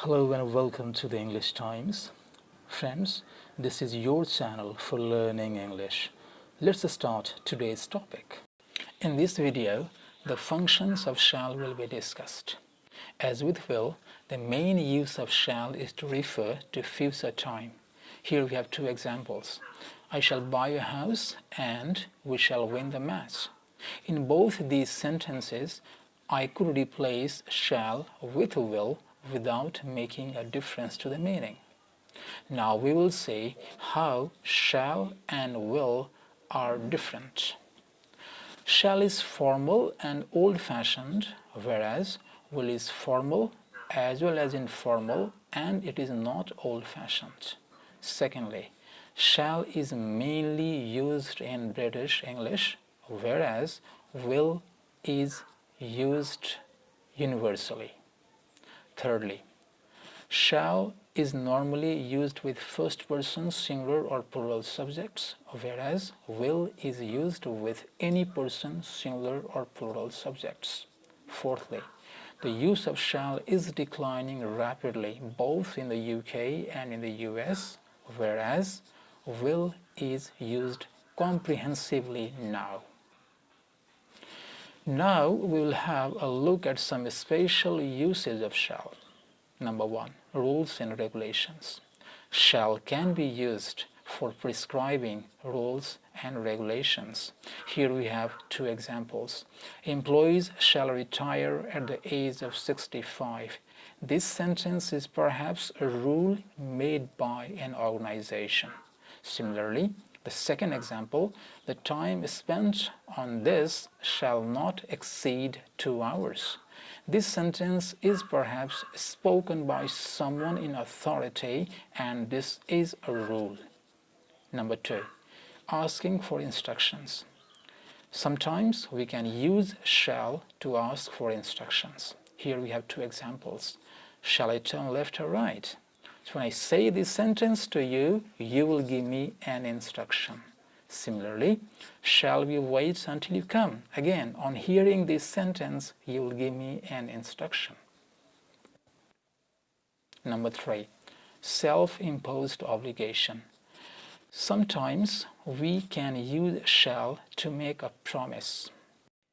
Hello and welcome to the English Times. Friends, this is your channel for learning English. Let's start today's topic. In this video, the functions of shall will be discussed. As with will, the main use of shall is to refer to future time. Here we have two examples. I shall buy a house and we shall win the match. In both these sentences, I could replace shall with will without making a difference to the meaning. Now we will see how shall and will are different. Shall is formal and old-fashioned, whereas will is formal as well as informal, and it is not old-fashioned. Secondly, shall is mainly used in British English, whereas will is used universally. Thirdly, shall is normally used with first-person singular or plural subjects, whereas will is used with any person, singular or plural subjects. Fourthly, the use of shall is declining rapidly both in the UK and in the US, whereas will is used comprehensively now. Now we will have a look at some special uses of shall. Number 1. Rules and regulations. Shall can be used for prescribing rules and regulations. Here we have two examples. Employees shall retire at the age of 65. This sentence is perhaps a rule made by an organization. Similarly, the second example, the time spent on this shall not exceed 2 hours. This sentence is perhaps spoken by someone in authority, and this is a rule. Number 2, asking for instructions. Sometimes we can use shall to ask for instructions. Here we have two examples. Shall I turn left or right? So when I say this sentence to you, you will give me an instruction. Similarly, shall we wait until you come? Again, on hearing this sentence, you will give me an instruction. Number 3, self-imposed obligation. Sometimes we can use shall to make a promise.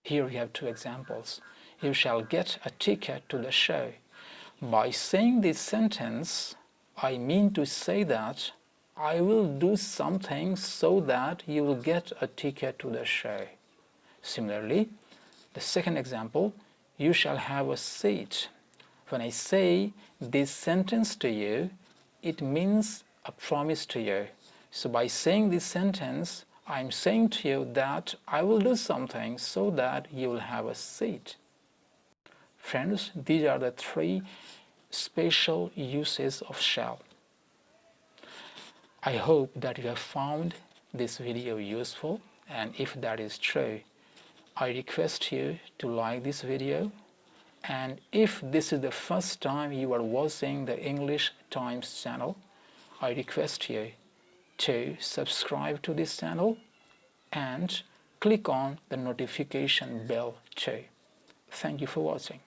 Here we have two examples. You shall get a ticket to the show. By saying this sentence, I mean to say that I will do something so that you will get a ticket to the show. Similarly, the second example, you shall have a seat. When I say this sentence to you, it means a promise to you. So by saying this sentence, I'm saying to you that I will do something so that you will have a seat. Friends, these are the 3 special uses of shall. I hope that you have found this video useful, and if that is true, I request you to like this video, and if this is the first time you are watching the English Times channel, I request you to subscribe to this channel and click on the notification bell too. Thank you for watching.